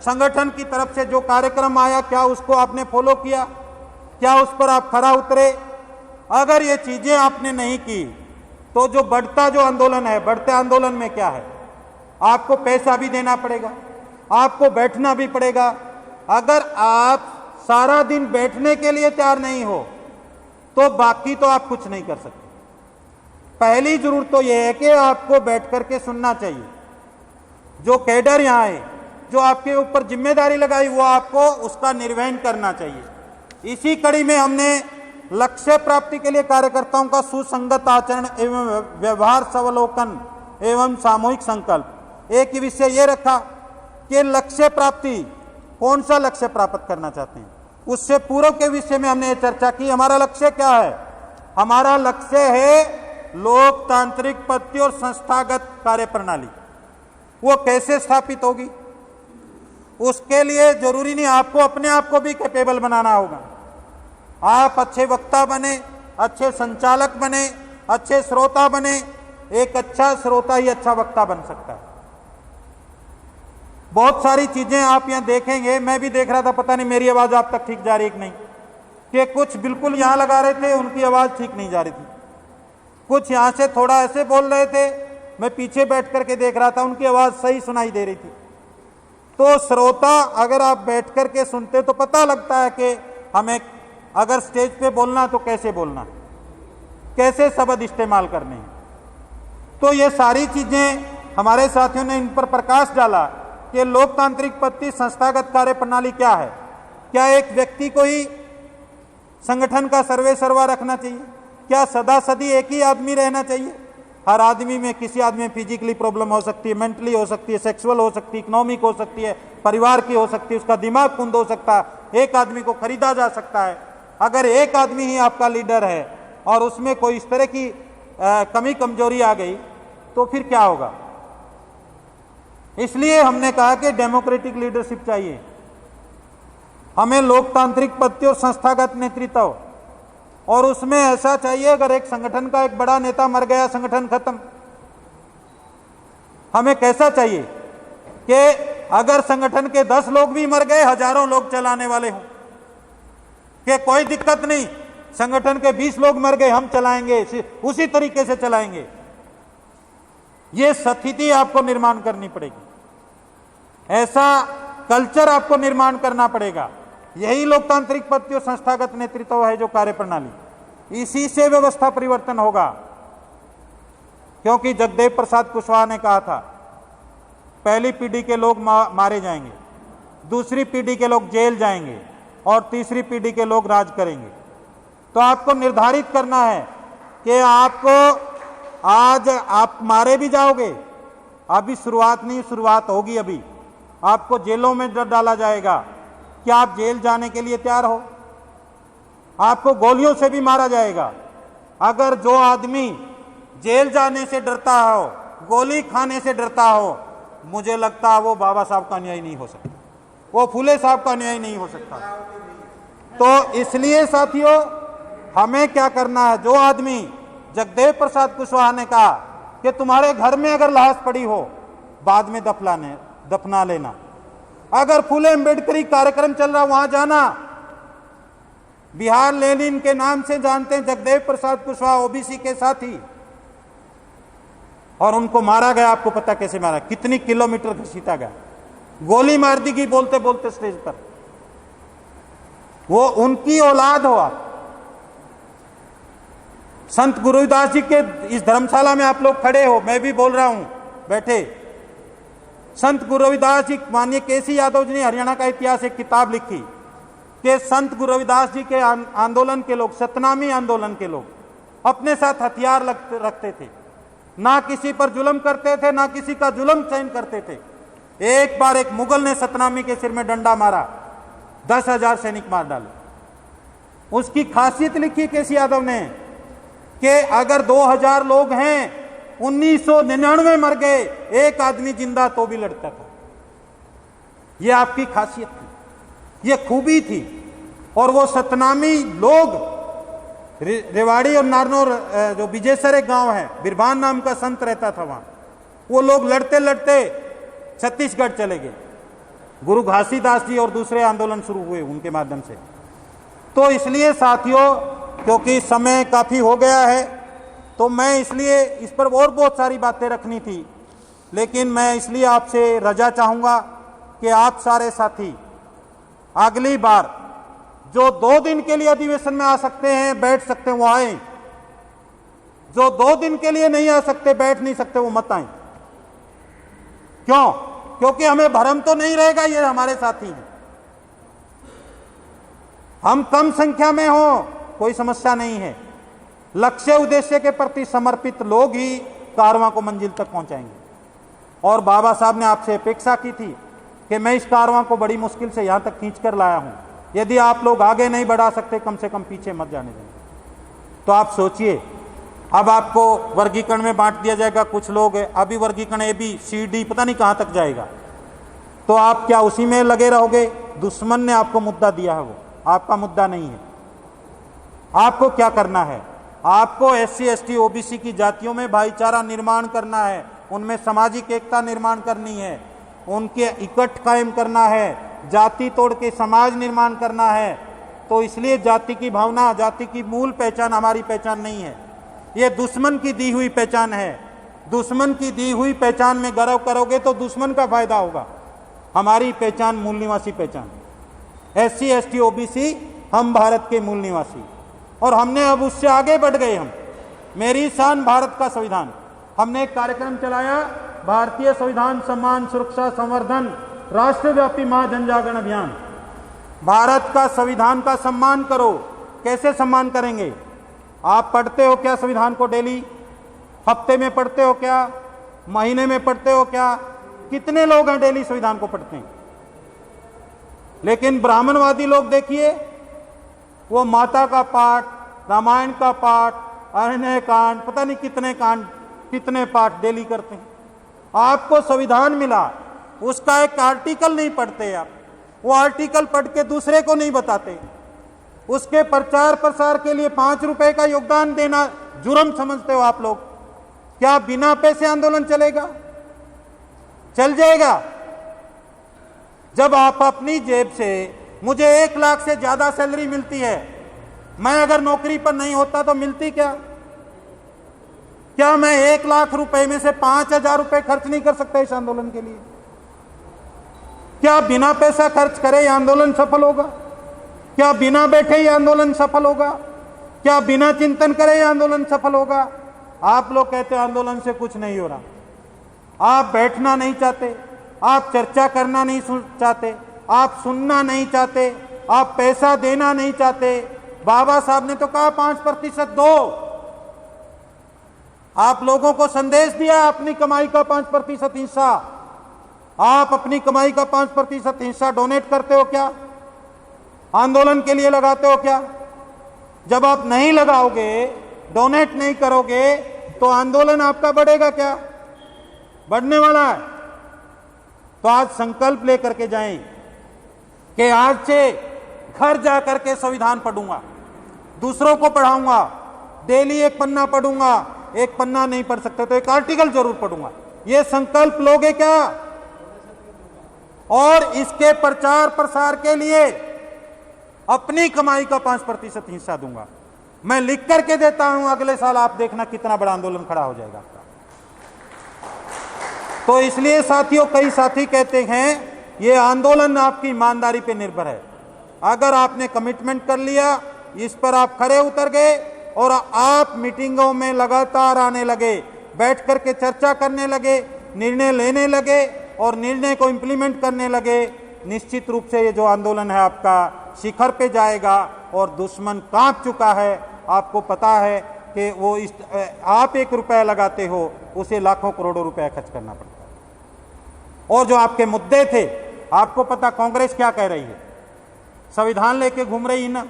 संगठन की तरफ से जो कार्यक्रम आया क्या उसको आपने फॉलो किया? क्या उस पर आप खरा उतरे? अगर ये चीजें आपने नहीं की तो जो आंदोलन है, बढ़ते आंदोलन में क्या है? आपको पैसा भी देना पड़ेगा, आपको बैठना भी पड़ेगा। अगर आप सारा दिन बैठने के लिए तैयार नहीं हो तो बाकी तो आप कुछ नहीं कर सकते। पहली जरूरत तो यह है कि आपको बैठ करके सुनना चाहिए। जो कैडर यहां है, जो आपके ऊपर जिम्मेदारी लगाई, वो आपको उसका निर्वहन करना चाहिए। इसी कड़ी में हमने लक्ष्य प्राप्ति के लिए कार्यकर्ताओं का सुसंगत आचरण एवं व्यवहार स्वावलोकन एवं सामूहिक संकल्प, एक ही विषय ये रखा कि लक्ष्य प्राप्ति, कौन सा लक्ष्य प्राप्त करना चाहते हैं, उससे पूर्व के विषय में हमने चर्चा की। हमारा लक्ष्य क्या है? हमारा लक्ष्य है लोकतांत्रिक पद्धति और संस्थागत कार्यप्रणाली। वो कैसे स्थापित होगी? उसके लिए जरूरी नहीं, आपको अपने आप को भी कैपेबल बनाना होगा। आप अच्छे वक्ता बने, अच्छे संचालक बने, अच्छे श्रोता बने। एक अच्छा श्रोता ही अच्छा वक्ता बन सकता है। बहुत सारी चीजें आप यहां देखेंगे, मैं भी देख रहा था, पता नहीं मेरी आवाज आप तक ठीक जा रही है कि नहीं, कि कुछ बिल्कुल यहां लगा रहे थे, उनकी आवाज ठीक नहीं जा रही थी। कुछ यहां से थोड़ा ऐसे बोल रहे थे, मैं पीछे बैठ करके देख रहा था, उनकी आवाज सही सुनाई दे रही थी। तो श्रोता अगर आप बैठ करके सुनते तो पता लगता है कि हमें अगर स्टेज पे बोलना तो कैसे बोलना, कैसे शब्द इस्तेमाल करने हैं। तो ये सारी चीजें हमारे साथियों ने इन पर प्रकाश डाला कि लोकतांत्रिक पद्धति संस्थागत कार्य प्रणाली क्या है। क्या एक व्यक्ति को ही संगठन का सर्वे सर्वा रखना चाहिए? क्या सदा सदी एक ही आदमी रहना चाहिए? हर आदमी में, किसी आदमी में फिजिकली प्रॉब्लम हो सकती है, मेंटली हो सकती है, सेक्सुअल हो सकती है, इकोनॉमिक हो सकती है, परिवार की हो सकती है, उसका दिमाग कुंद हो सकता है। एक आदमी को खरीदा जा सकता है। अगर एक आदमी ही आपका लीडर है और उसमें कोई इस तरह की कमी कमजोरी आ गई तो फिर क्या होगा? इसलिए हमने कहा कि डेमोक्रेटिक लीडरशिप चाहिए। हमें लोकतांत्रिक पद्धति और संस्थागत नेतृत्व, और उसमें ऐसा चाहिए अगर एक संगठन का एक बड़ा नेता मर गया संगठन खत्म। हमें कैसा चाहिए कि अगर संगठन के 10 लोग भी मर गए हजारों लोग चलाने वाले हों, कि कोई दिक्कत नहीं, संगठन के 20 लोग मर गए हम चलाएंगे, उसी तरीके से चलाएंगे। ये स्थिति आपको निर्माण करनी पड़ेगी, ऐसा कल्चर आपको निर्माण करना पड़ेगा। यही लोकतांत्रिक पद्धति और संस्थागत नेतृत्व है जो कार्यप्रणाली, इसी से व्यवस्था परिवर्तन होगा। क्योंकि जगदेव प्रसाद कुशवाहा ने कहा था पहली पीढ़ी के लोग मारे जाएंगे, दूसरी पीढ़ी के लोग जेल जाएंगे और तीसरी पीढ़ी के लोग राज करेंगे। तो आपको निर्धारित करना है कि आपको आज आप मारे भी जाओगे, अभी शुरुआत नहीं, शुरुआत होगी। अभी आपको जेलों में डाला जाएगा, क्या आप जेल जाने के लिए तैयार हो? आपको गोलियों से भी मारा जाएगा। अगर जो आदमी जेल जाने से डरता हो, गोली खाने से डरता हो, मुझे लगता है वो बाबा साहब का न्याय नहीं हो सकता, वो फूले साहब का न्याय नहीं हो सकता। तो इसलिए साथियों हमें क्या करना है, जो आदमी जगदेव प्रसाद कुशवाहा ने कहा कि तुम्हारे घर में अगर लाश पड़ी हो बाद में दफना लेना, अगर फूले अम्बेडकरी कार्यक्रम चल रहा वहां जाना। बिहार लेनिन के नाम से जानते हैं जगदेव प्रसाद कुशवाहा, ओबीसी के साथी, और उनको मारा गया। आपको पता कैसे मारा, कितनी किलोमीटर घसीटा गया, गोली मार दी गई बोलते बोलते स्टेज पर। वो उनकी औलाद हो आप। संत गुरु रविदास जी के इस धर्मशाला में आप लोग खड़े हो, मैं भी बोल रहा हूं बैठे। संत गुरु रविदास जी, माननीय केसी यादव जी ने हरियाणा का इतिहास एक किताब लिखी कि संत गुरु रविदास जी के आंदोलन के लोग, सतनामी आंदोलन के लोग, अपने साथ हथियार रखते थे, ना किसी पर जुल्म करते थे, ना किसी का जुल्म सहन करते थे। एक बार एक मुगल ने सतनामी के सिर में डंडा मारा, 10,000 सैनिक मार डाले। उसकी खासियत लिखी केसी यादव ने कि अगर 2,000 लोग हैं, 1999 मर गए, एक आदमी जिंदा तो भी लड़ता था। यह आपकी खासियत थी, यह खूबी थी। और वो सतनामी लोग, रेवाड़ी और नारनौर, जो विजयसर एक गांव है, बिरभान नाम का संत रहता था वहां, वो लोग लड़ते लड़ते छत्तीसगढ़ चले गए। गुरु घासीदास जी और दूसरे आंदोलन शुरू हुए उनके माध्यम से। तो इसलिए साथियों, क्योंकि समय काफी हो गया है, तो मैं इसलिए इस पर और बहुत सारी बातें रखनी थी, लेकिन मैं इसलिए आपसे रजा चाहूंगा कि आप सारे साथी अगली बार जो 2 दिन के लिए अधिवेशन में आ सकते हैं, बैठ सकते हैं, वो आए। जो 2 दिन के लिए नहीं आ सकते, बैठ नहीं सकते, वो मत आए। क्यों? क्योंकि हमें भ्रम तो नहीं रहेगा, ये हमारे साथी हैं। हम कम संख्या में हो कोई समस्या नहीं है, लक्ष्य उद्देश्य के प्रति समर्पित लोग ही कारवां को मंजिल तक पहुंचाएंगे। और बाबा साहब ने आपसे अपेक्षा की थी कि मैं इस कारवां को बड़ी मुश्किल से यहां तक खींच कर लाया हूं, यदि आप लोग आगे नहीं बढ़ा सकते, कम से कम पीछे मत जाने देंगे। तो आप सोचिए, अब आपको वर्गीकरण में बांट दिया जाएगा, कुछ लोग अभी वर्गीकरण ABCD पता नहीं कहां तक जाएगा, तो आप क्या उसी में लगे रहोगे? दुश्मन ने आपको मुद्दा दिया है, वो आपका मुद्दा नहीं है। आपको क्या करना है? आपको SC ST OBC की जातियों में भाईचारा निर्माण करना है, उनमें सामाजिक एकता निर्माण करनी है, उनके इकट्ठ कायम करना है, जाति तोड़ के समाज निर्माण करना है। तो इसलिए जाति की भावना, जाति की मूल पहचान हमारी पहचान नहीं है, ये दुश्मन की दी हुई पहचान है। दुश्मन की दी हुई पहचान में गर्व करोगे तो दुश्मन का फायदा होगा। हमारी पहचान मूल निवासी पहचान, SC ST OBC हम भारत के मूल निवासी, और हमने अब उससे आगे बढ़ गए। हम मेरी शान भारत का संविधान, हमने एक कार्यक्रम चलाया, भारतीय संविधान सम्मान सुरक्षा संवर्धन राष्ट्रव्यापी महाजन जागरण अभियान। भारत का संविधान का सम्मान करो। कैसे सम्मान करेंगे? आप पढ़ते हो क्या संविधान को डेली? हफ्ते में पढ़ते हो क्या? महीने में पढ़ते हो क्या? कितने लोग हैं डेली संविधान को पढ़ते हैं? लेकिन ब्राह्मणवादी लोग देखिए, वो माता का पाठ, रामायण का पाठ, अरण्य कांड, पता नहीं कितने कांड, कितने पाठ डेली करते हैं। आपको संविधान मिला, उसका एक आर्टिकल नहीं पढ़ते आप, वो आर्टिकल पढ़ के दूसरे को नहीं बताते। उसके प्रचार प्रसार के लिए 5 रुपए का योगदान देना जुर्म समझते हो आप लोग? क्या बिना पैसे आंदोलन चलेगा? चल जाएगा। जब आप अपनी जेब से, मुझे 1 लाख से ज्यादा सैलरी मिलती है, मैं अगर नौकरी पर नहीं होता तो मिलती क्या? क्या मैं 1 लाख रुपए में से 5,000 रुपए खर्च नहीं कर सकता इस आंदोलन के लिए? क्या बिना पैसा खर्च करे ये आंदोलन सफल होगा? क्या बिना बैठे ये आंदोलन सफल होगा? क्या बिना चिंतन करे ये आंदोलन सफल होगा? आप लोग कहते हैं आंदोलन से कुछ नहीं हो रहा। आप बैठना नहीं चाहते, आप चर्चा करना नहीं चाहते, आप सुनना नहीं चाहते, आप पैसा देना नहीं चाहते। बाबा साहब ने तो कहा 5% दो। आप लोगों को संदेश दिया अपनी कमाई का 5% हिस्सा। आप अपनी कमाई का 5% हिस्सा डोनेट करते हो क्या? आंदोलन के लिए लगाते हो क्या? जब आप नहीं लगाओगे, डोनेट नहीं करोगे, तो आंदोलन आपका बढ़ेगा क्या? बढ़ने वाला है। तो आज संकल्प लेकर के जाएं कि आज से घर जाकर के संविधान पढ़ूंगा, दूसरों को पढ़ाऊंगा, डेली 1 पन्ना पढ़ूंगा। 1 पन्ना नहीं पढ़ सकते तो 1 आर्टिकल जरूर पढ़ूंगा। ये संकल्प लोगे क्या? और इसके प्रचार प्रसार के लिए अपनी कमाई का 5% हिस्सा दूंगा। मैं लिख करके देता हूं, अगले साल आप देखना कितना बड़ा आंदोलन खड़ा हो जाएगा आपका। तो इसलिए साथियों, कई साथी कहते हैं ये आंदोलन आपकी ईमानदारी पे निर्भर है। अगर आपने कमिटमेंट कर लिया, इस पर आप खरे उतर गए और आप मीटिंगों में लगातार आने लगे, बैठ करके चर्चा करने लगे, निर्णय लेने लगे और निर्णय को इंप्लीमेंट करने लगे, निश्चित रूप से ये जो आंदोलन है आपका शिखर पे जाएगा। और दुश्मन कांप चुका है। आपको पता है कि वो आप 1 रुपया लगाते हो, उसे लाखों करोड़ों रुपया खर्च करना पड़ता है। और जो आपके मुद्दे थे, आपको पता कांग्रेस क्या कह रही है? संविधान लेके घूम रही है ना,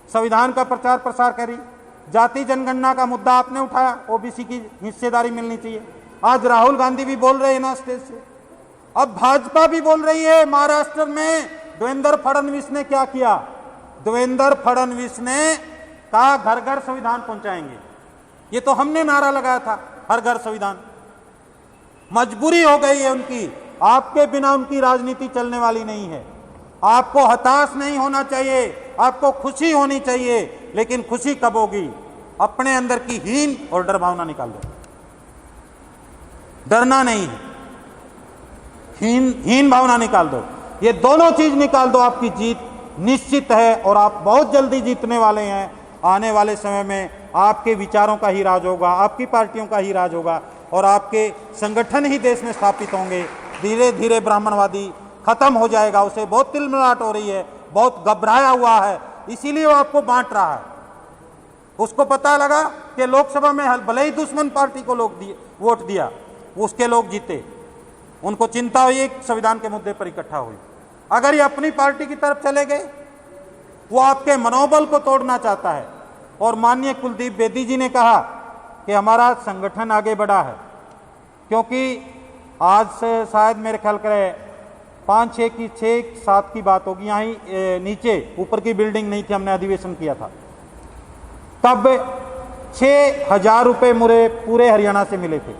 संविधान का प्रचार प्रसार करी। जाति जनगणना का मुद्दा आपने उठाया, ओबीसी की हिस्सेदारी मिलनी चाहिए। आज राहुल गांधी भी बोल रहे हैं ना स्टेज से। अब भाजपा भी बोल रही है। महाराष्ट्र में देवेंद्र फडणवीस ने क्या किया? देवेंद्र फडणवीस ने कहा घर घर संविधान पहुंचाएंगे। ये तो हमने नारा लगाया था, हर घर संविधान। मजबूरी हो गई है उनकी। आपके बिना उनकी राजनीति चलने वाली नहीं है। आपको हताश नहीं होना चाहिए, आपको खुशी होनी चाहिए। लेकिन खुशी कब होगी? अपने अंदर की हीन और डर भावना निकाल दो। डरना नहीं, हीन भावना निकाल दो। ये दोनों चीज निकाल दो, आपकी जीत निश्चित है और आप बहुत जल्दी जीतने वाले हैं। आने वाले समय में आपके विचारों का ही राज होगा, आपकी पार्टियों का ही राज होगा और आपके संगठन ही देश में स्थापित होंगे। धीरे धीरे ब्राह्मणवादी खत्म हो जाएगा। उसे बहुत तिलमिलाट हो रही है, बहुत घबराया हुआ है, इसीलिए वो आपको बांट रहा है। उसको पता लगा कि लोकसभा में भले ही दुश्मन पार्टी को लोग वोट दिया, उसके लोग जीते। उनको चिंता हुई संविधान के मुद्दे पर इकट्ठा हुई। अगर ये अपनी पार्टी की तरफ चले गए, वो आपके मनोबल को तोड़ना चाहता है। और माननीय कुलदीप बेदी जी ने कहा कि हमारा संगठन आगे बढ़ा है, क्योंकि आज से शायद मेरे ख्याल करे 5-6-7 की बात होगी। यहाँ ही नीचे, ऊपर की बिल्डिंग नहीं थी, हमने अधिवेशन किया था, तब 6,000 रुपये मुझे पूरे हरियाणा से मिले थे।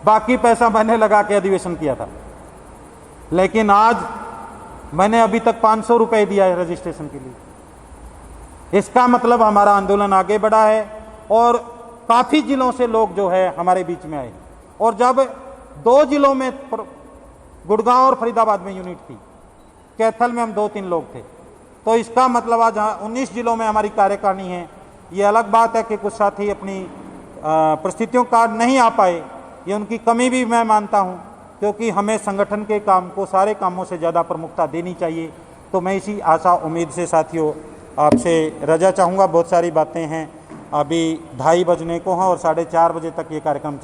बाकी पैसा मैंने लगा के अधिवेशन किया था। लेकिन आज मैंने अभी तक 500 रुपये दिया है रजिस्ट्रेशन के लिए। इसका मतलब हमारा आंदोलन आगे बढ़ा है और काफ़ी जिलों से लोग जो है हमारे बीच में आए। और जब 2 जिलों में, गुड़गांव और फरीदाबाद में यूनिट थी, कैथल में हम 2-3 लोग थे, तो इसका मतलब आज 19 जिलों में हमारी कार्यकारिणी है। ये अलग बात है कि कुछ साथी अपनी परिस्थितियों का नहीं आ पाए, ये उनकी कमी भी मैं मानता हूँ, क्योंकि हमें संगठन के काम को सारे कामों से ज़्यादा प्रमुखता देनी चाहिए। तो मैं इसी आशा उम्मीद से साथियों आपसे रजा चाहूँगा। बहुत सारी बातें हैं, अभी 2:30 बजने को हैं और 4:30 बजे तक ये कार्यक्रम